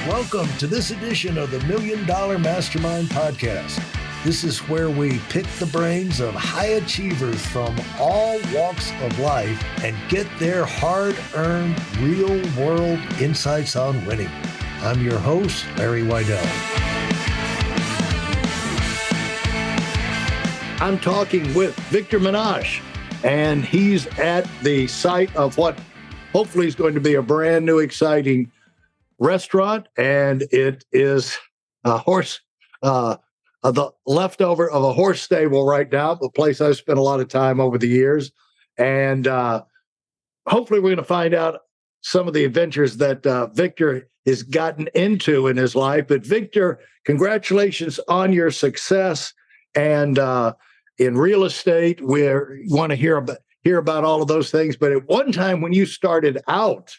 Welcome to this edition of the Million Dollar Mastermind podcast. This is where we pick the brains of high achievers from all walks of life and get their hard-earned, real-world insights on winning. I'm your host, Larry Weidel. I'm talking with Victor Menasce, and he's at the site of what hopefully is going to be a brand new, exciting restaurant, and it is a horse, the leftover of a horse stable right now, the place I've spent a lot of time over the years. And hopefully we're going to find out some of the adventures that Victor has gotten into in his life. But Victor, congratulations on your success. And in real estate, we want to hear about all of those things. But at one time when you started out,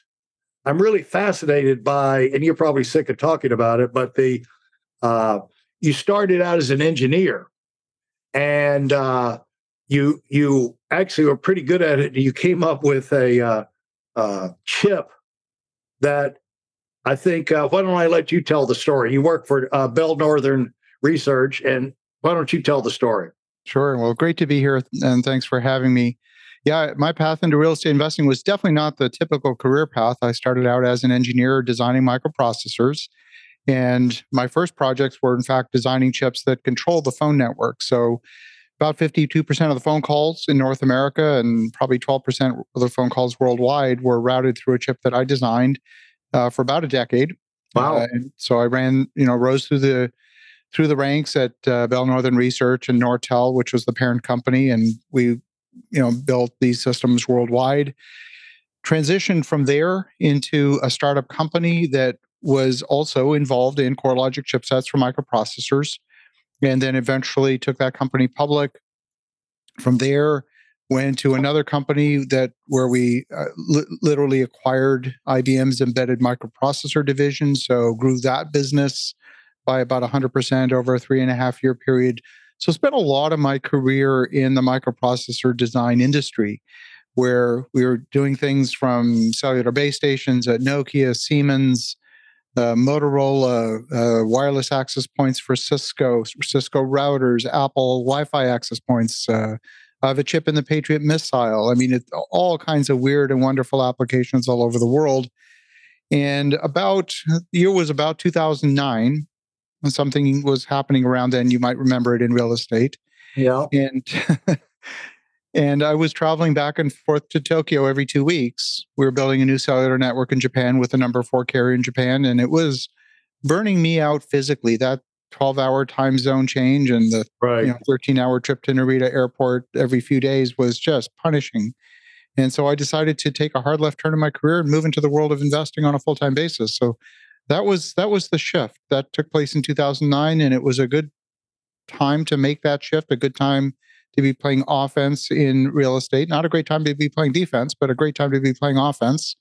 I'm really fascinated by, and you're probably sick of talking about it, but you started out as an engineer, and you actually were pretty good at it. You came up with a chip that I think. Why don't I let you tell the story? You work for Bell Northern Research, and why don't you tell the story? Sure. Well, great to be here, and thanks for having me. Yeah, my path into real estate investing was definitely not the typical career path. I started out as an engineer designing microprocessors, and my first projects were, in fact, designing chips that control the phone network. So about 52% of the phone calls in North America and probably 12% of the phone calls worldwide were routed through a chip that I designed for about a decade. Wow. So I rose through the ranks at Bell Northern Research and Nortel, which was the parent company, and we built these systems worldwide. Transitioned from there into a startup company that was also involved in CoreLogic chipsets for microprocessors, and then eventually took that company public. From there, went to another company where we literally acquired IBM's embedded microprocessor division, so grew that business by about 100% over a 3.5-year period. So spent a lot of my career in the microprocessor design industry, where we were doing things from cellular base stations at Nokia, Siemens, Motorola, wireless access points for Cisco routers, Apple Wi-Fi access points. I have a chip in the Patriot missile. I mean, all kinds of weird and wonderful applications all over the world. And the year was about 2009. Something was happening around then. You might remember it in real estate. Yeah. And I was traveling back and forth to Tokyo every 2 weeks. We were building a new cellular network in Japan with the number 4 carrier in Japan. And it was burning me out physically. That 12-hour time zone change and the 13-hour trip to Narita Airport every few days was just punishing. And so I decided to take a hard left turn in my career and move into the world of investing on a full-time basis. So that was the shift that took place in 2009, and it was a good time to make that shift, a good time to be playing offense in real estate. Not a great time to be playing defense, but a great time to be playing offense.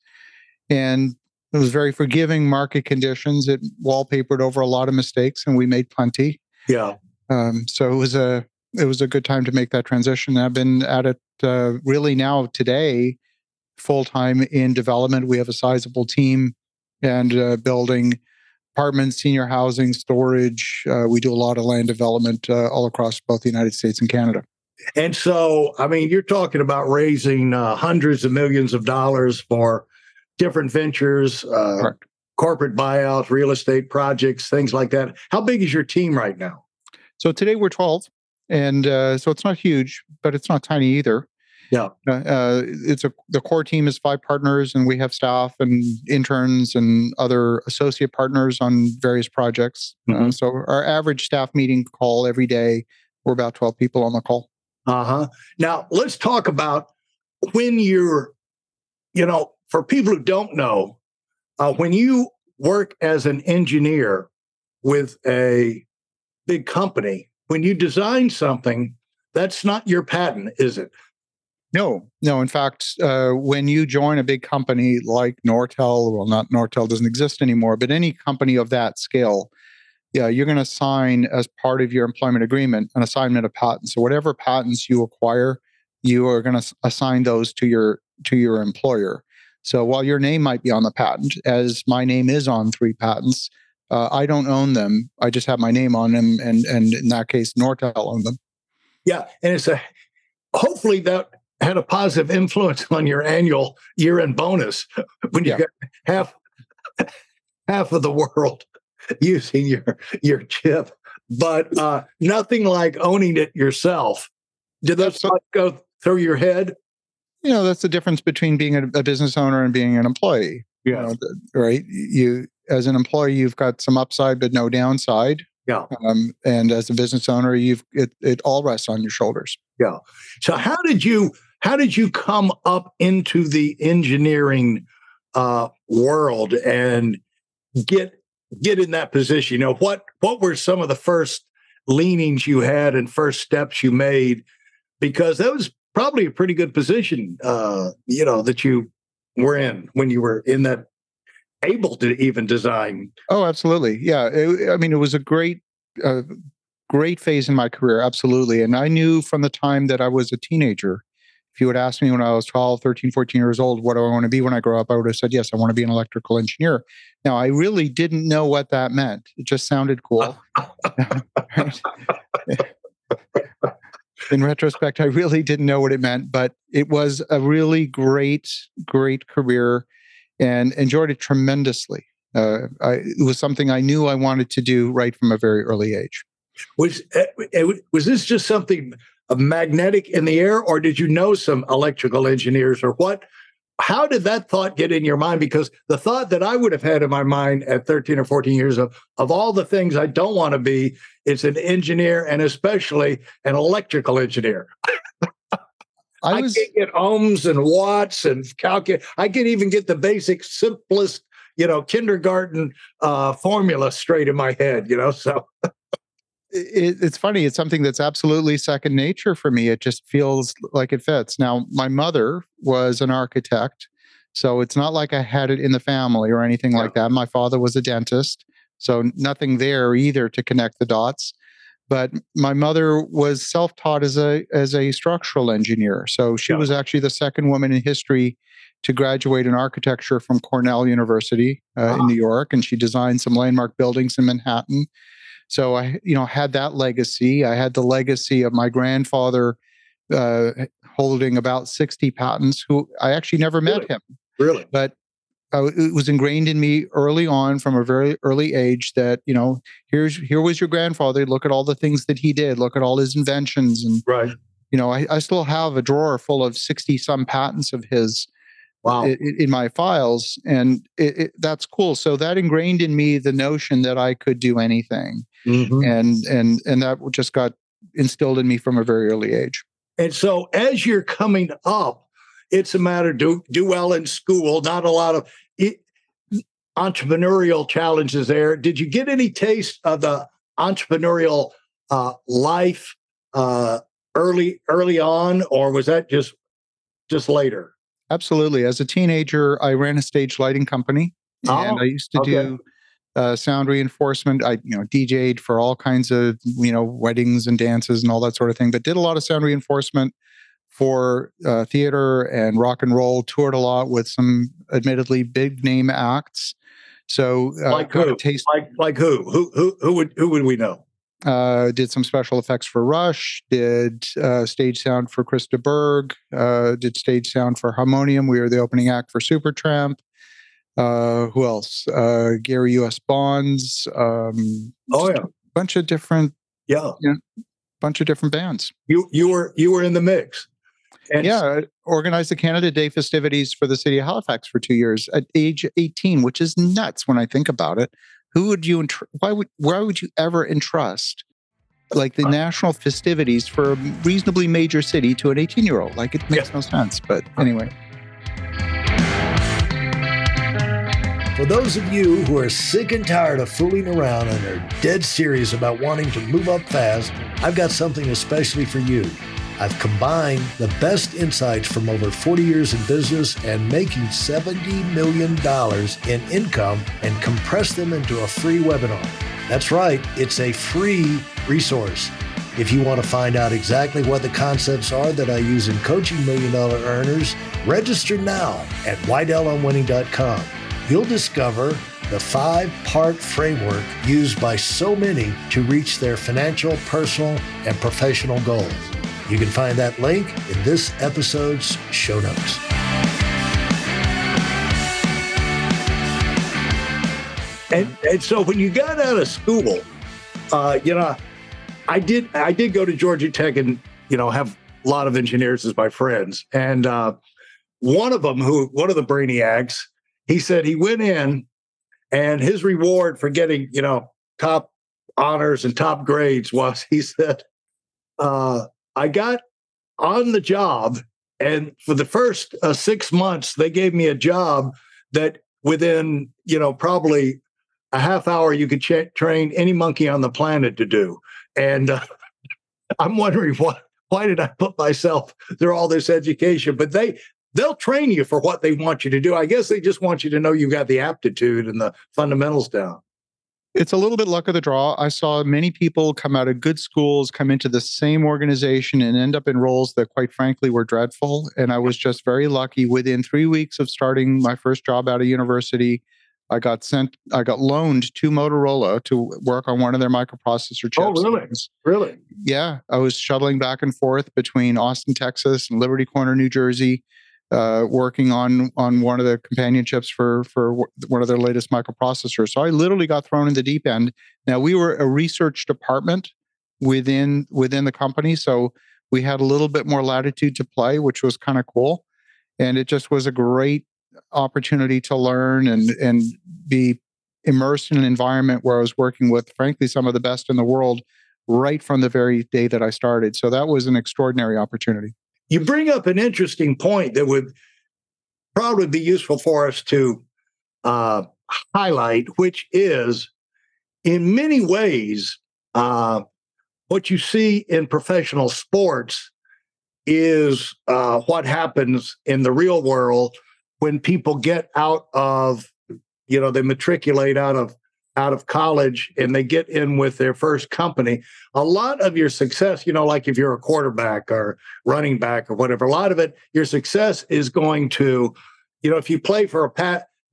And it was very forgiving market conditions. It wallpapered over a lot of mistakes, and we made plenty. Yeah. So it was a good time to make that transition. I've been at it really now today, full time in development. We have a sizable team. And building apartments, senior housing, storage. We do a lot of land development all across both the United States and Canada. And so, I mean, you're talking about raising hundreds of millions of dollars for different ventures, corporate buyouts, real estate projects, things like that. How big is your team right now? So today we're 12. And so it's not huge, but it's not tiny either. Yeah. The core team is 5 partners, and we have staff and interns and other associate partners on various projects. Mm-hmm. So our average staff meeting call every day, we're about 12 people on the call. Now let's talk about when you're, for people who don't know, when you work as an engineer with a big company, when you design something, that's not your patent, is it? No. In fact, when you join a big company like Nortel, Nortel doesn't exist anymore, but any company of that scale, you're going to sign as part of your employment agreement an assignment of patents. So whatever patents you acquire, you are going to assign those to your employer. So while your name might be on the patent, as my name is on 3 patents, I don't own them. I just have my name on them, and in that case, Nortel owned them. Yeah, and hopefully that had a positive influence on your annual year-end bonus when you got half of the world using your chip, but nothing like owning it yourself. Did those thoughts go through your head? That's the difference between being a business owner and being an employee. Yeah. Right. You, as an employee, you've got some upside but no downside. Yeah. And as a business owner, it all rests on your shoulders. Yeah. So how did you come up into the engineering world and get in that position? What were some of the first leanings you had and first steps you made? Because that was probably a pretty good position, that you were in when you were in that, able to even design. Oh, absolutely. Yeah. It was a great phase in my career. Absolutely. And I knew from the time that I was a teenager, if you had asked me when I was 12, 13, 14 years old, what do I want to be when I grow up? I would have said, yes, I want to be an electrical engineer. Now, I really didn't know what that meant. It just sounded cool. In retrospect, I really didn't know what it meant, but it was a really great career and enjoyed it tremendously. It was something I knew I wanted to do right from a very early age. Was this just something magnetic in the air, or did you know some electrical engineers, or what? How did that thought get in your mind? Because the thought that I would have had in my mind at 13 or 14 years of all the things I don't want to be, it's an engineer, and especially an electrical engineer. I can't get ohms and watts and calculate. I can even get the basic, simplest, kindergarten formula straight in my head, so. It's funny. It's something that's absolutely second nature for me. It just feels like it fits. Now, my mother was an architect, so it's not like I had it in the family or anything like that. My father was a dentist, so nothing there either to connect the dots. But my mother was self-taught as a structural engineer. So she was actually the second woman in history to graduate in architecture from Cornell University in New York, and she designed some landmark buildings in Manhattan. So I, had that legacy. I had the legacy of my grandfather holding about 60 patents, who I actually never met him. Really? But it was ingrained in me early on from a very early age that, here was your grandfather. Look at all the things that he did. Look at all his inventions. And, right. I still have a drawer full of 60 some patents of his. Wow. In my files. And that's cool. So that ingrained in me the notion that I could do anything. Mm-hmm. And that just got instilled in me from a very early age. And so as you're coming up, it's a matter do well in school, not a lot of entrepreneurial challenges there. Did you get any taste of the entrepreneurial life early on, or was that just later? Absolutely. As a teenager, I ran a stage lighting company, and I used to do sound reinforcement. I, DJ'd for all kinds of, weddings and dances and all that sort of thing, but did a lot of sound reinforcement for theater and rock and roll, toured a lot with some admittedly big name acts. So like who? Like who? Who would we know? Did some special effects for Rush, did stage sound for Krista Berg, did stage sound for Harmonium. We were the opening act for Supertramp. Who else? Gary U.S. Bonds. A bunch of different, bunch of different bands. You were in the mix. And I organized the Canada Day festivities for the city of Halifax for 2 years at age 18, which is nuts when I think about it. Who would you? Why would you ever entrust like the national festivities for a reasonably major city to an 18-year-old? Like, it makes no sense. But anyway. For those of you who are sick and tired of fooling around and are dead serious about wanting to move up fast, I've got something especially for you. I've combined the best insights from over 40 years in business and making $70 million in income and compressed them into a free webinar. That's right, it's a free resource. If you want to find out exactly what the concepts are that I use in coaching million dollar earners, register now at WeidelOnWinning.com. You'll discover the 5-part framework used by so many to reach their financial, personal, and professional goals. You can find that link in this episode's show notes. And so when you got out of school, I did go to Georgia Tech and, have a lot of engineers as my friends. And one of the brainiacs, he said he went in and his reward for getting, top honors and top grades was, he said, I got on the job, and for the first 6 months, they gave me a job that within, probably a half hour, you could train any monkey on the planet to do. And I'm wondering why did I put myself through all this education? But they'll train you for what they want you to do. I guess they just want you to know you got the aptitude and the fundamentals down. It's a little bit luck of the draw. I saw many people come out of good schools, come into the same organization and end up in roles that, quite frankly, were dreadful. And I was just very lucky. Within 3 weeks of starting my first job out of university, I got loaned to Motorola to work on one of their microprocessor chips. Oh, really? Really? Yeah. I was shuttling back and forth between Austin, Texas and Liberty Corner, New Jersey, working on one of the companion chips for one of their latest microprocessors. So I literally got thrown in the deep end. Now, we were a research department within the company, so we had a little bit more latitude to play, which was kind of cool. And it just was a great opportunity to learn and be immersed in an environment where I was working with, frankly, some of the best in the world right from the very day that I started. So that was an extraordinary opportunity. You bring up an interesting point that would probably be useful for us to highlight, which is, in many ways, what you see in professional sports is what happens in the real world when people get out of, they matriculate out of college and they get in with their first company. A lot of your success, like if you're a quarterback or running back or whatever, a lot of it, your success is going to, if you play for a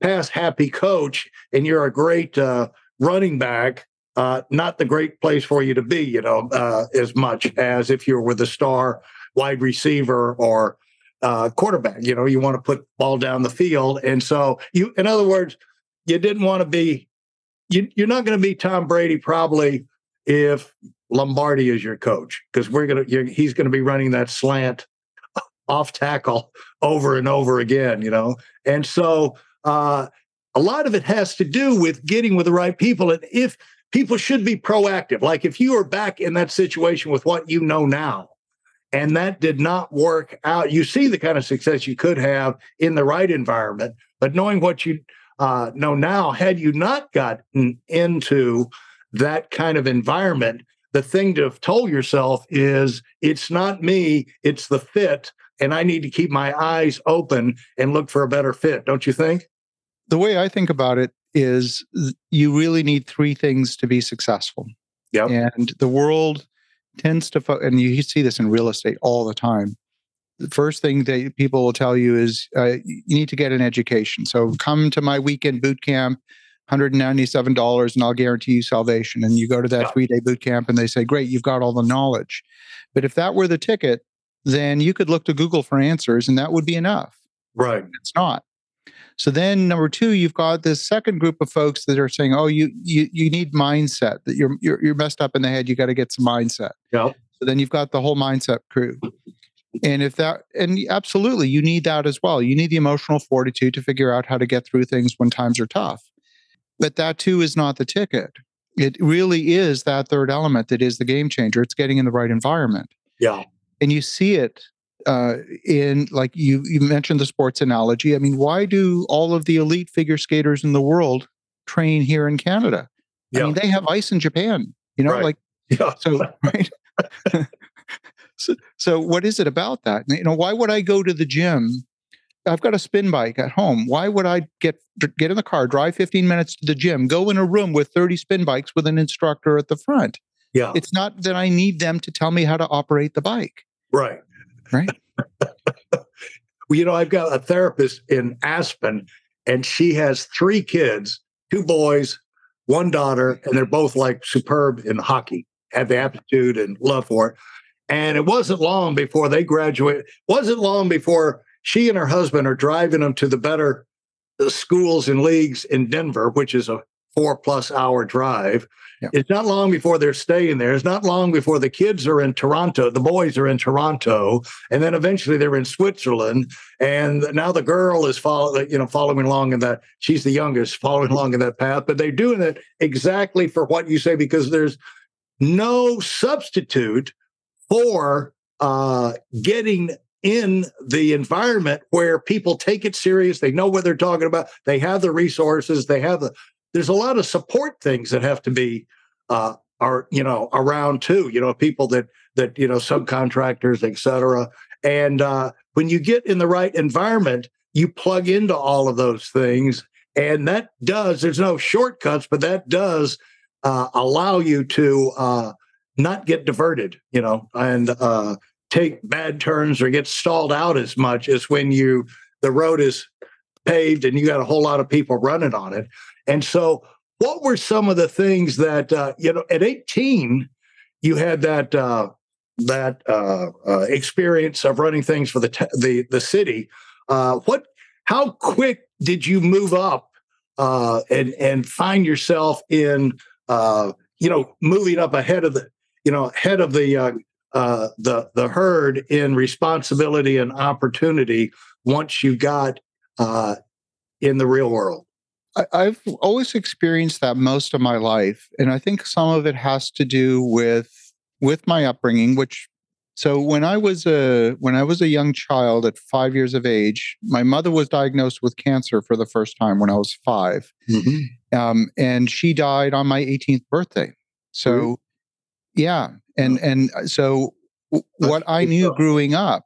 pass happy coach and you're a great running back, not the great place for you to be, as much as if you're with a star wide receiver or quarterback. You want to put the ball down the field. And so in other words, you didn't want to be, you're not going to be Tom Brady probably if Lombardi is your coach, because he's going to be running that slant off tackle over and over again, And so a lot of it has to do with getting with the right people. And if people should be proactive, like if you are back in that situation with what you know now, and that did not work out, you see the kind of success you could have in the right environment, but knowing what you know now, had you not gotten into that kind of environment, the thing to have told yourself is, it's not me, it's the fit, and I need to keep my eyes open and look for a better fit. Don't you think? The way I think about it is you really need 3 things to be successful. Yep. And the world tends to, and you see this in real estate all the time. The first thing that people will tell you is you need to get an education. So come to my weekend boot camp, $197, and I'll guarantee you salvation. And you go to that 3-day boot camp and they say, great, you've got all the knowledge. But if that were the ticket, then you could look to Google for answers and that would be enough. Right. It's not. So then number 2, you've got this second group of folks that are saying, oh, you need mindset, that you're messed up in the head. You got to get some mindset. Yep. So then you've got the whole mindset crew. And absolutely, you need that as well. You need the emotional fortitude to figure out how to get through things when times are tough. But that too is not the ticket. It really is that third element that is the game changer. It's getting in the right environment. Yeah. And you see it in, like you mentioned the sports analogy. I mean, why do all of the elite figure skaters in the world train here in Canada? Yeah. I mean, they have ice in Japan, right. So, right. So what is it about that? Why would I go to the gym? I've got a spin bike at home. Why would I get in the car, drive 15 minutes to the gym, go in a room with 30 spin bikes with an instructor at the front? Yeah. It's not that I need them to tell me how to operate the bike. Right. Right. Well, I've got a therapist in Aspen, and she has 3 kids, 2 boys, 1 daughter, and they're both like superb in hockey, have the aptitude and love for it. And it wasn't long before they graduated. Wasn't long before she and her husband are driving them to the better schools and leagues in Denver, which is a 4+ hour drive. Yeah. It's not long before they're staying there. It's not long before the kids are in Toronto. The boys are in Toronto, and then eventually they're in Switzerland. And now the girl is following along in that. She's the youngest, following along in that path. But they're doing it exactly for what you say, because there's no substitute for getting in the environment where people take it serious. They know what they're talking about. They have the resources. There's a lot of support things that have to be around too. People that subcontractors, et cetera. And when you get in the right environment, you plug into all of those things, and there's no shortcuts, but that does allow you to not get diverted, and take bad turns or get stalled out as much as when the road is paved and you got a whole lot of people running on it. And so what were some of the things that, at 18, you had that experience of running things for the city. How quick did you move up and find yourself in, moving up ahead of the herd in responsibility and opportunity once you got in the real world? I've always experienced that most of my life, and I think some of it has to do with my upbringing. So when I was a young child at 5 years of age, my mother was diagnosed with cancer for the first time when I was 5, and she died on my 18th birthday. So, yeah, and so what I knew growing up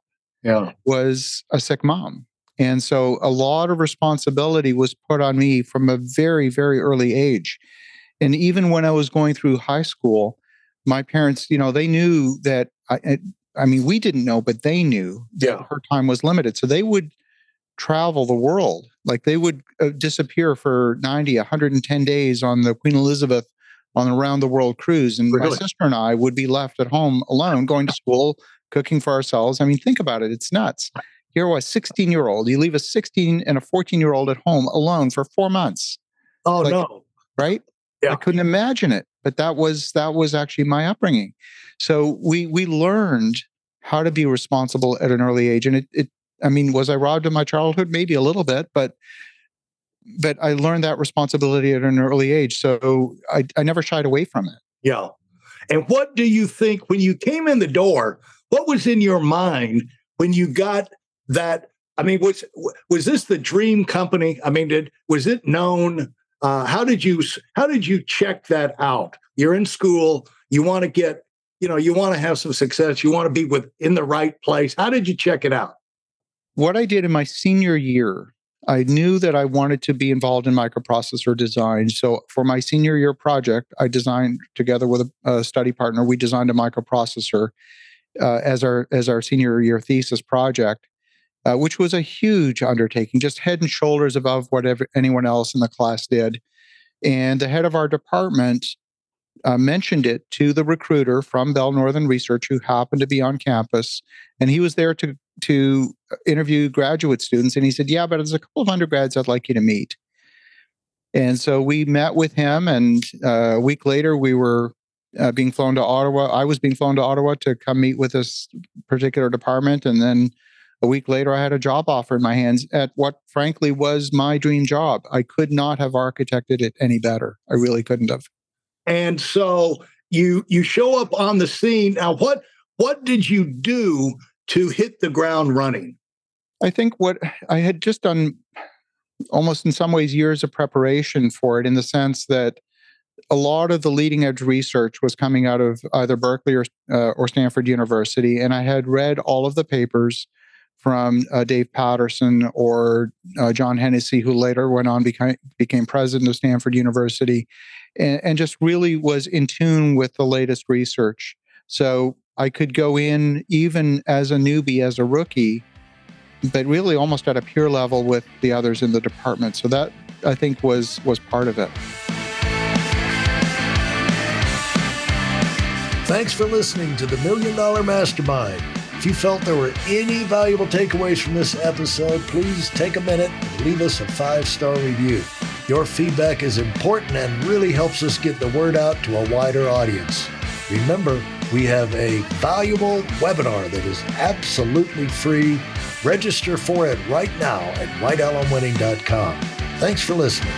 was a sick mom. And so a lot of responsibility was put on me from a very, very early age. And even when I was going through high school, my parents, they knew that, we didn't know, but they knew that her time was limited. So they would travel the world. Like they would disappear for 90, 110 days on the Queen Elizabeth on a round the world cruise. And my sister and I would be left at home alone, going to school, cooking for ourselves. Think about it. It's nuts. You're a 16-year-old. You leave a 16 and a 14-year-old at home alone for 4 months. Oh, no. Right? Yeah. I couldn't imagine it. But that was actually my upbringing. So we learned how to be responsible at an early age. And was I robbed of my childhood? Maybe a little bit, but I learned that responsibility at an early age. So I never shied away from it. Yeah. And what do you think when you came in the door, what was in your mind when you got that? Was this the dream company? Was it known? How did you check that out? You're in school. You want to get, you want to have some success. You want to be in the right place. How did you check it out? What I did in my senior year, I knew that I wanted to be involved in microprocessor design. So for my senior year project, I designed together with a study partner. We designed a microprocessor as our senior year thesis project, which was a huge undertaking, just head and shoulders above whatever anyone else in the class did. And the head of our department mentioned it to the recruiter from Bell Northern Research, who happened to be on campus, and he was there to interview graduate students. And he said, "Yeah, but there's a couple of undergrads I'd like you to meet." And so we met with him, and a week later, we were being flown to Ottawa. I was being flown to Ottawa to come meet with this particular department, and then a week later, I had a job offer in my hands at what, frankly, was my dream job. I could not have architected it any better. I really couldn't have. And so you show up on the scene. Now, what did you do to hit the ground running? I think what I had just done, almost in some ways, years of preparation for it, in the sense that a lot of the leading edge research was coming out of either Berkeley or Stanford University, and I had read all of the papers from Dave Patterson or John Hennessy, who later went on became president of Stanford University, and just really was in tune with the latest research. So I could go in even as a newbie, as a rookie, but really almost at a peer level with the others in the department. So that, I think, was part of it. Thanks for listening to the Million Dollar Mastermind. If you felt there were any valuable takeaways from this episode, please take a minute and leave us a 5-star review. Your feedback is important and really helps us get the word out to a wider audience. Remember, we have a valuable webinar that is absolutely free. Register for it right now at weidelonwinning.com. Thanks for listening.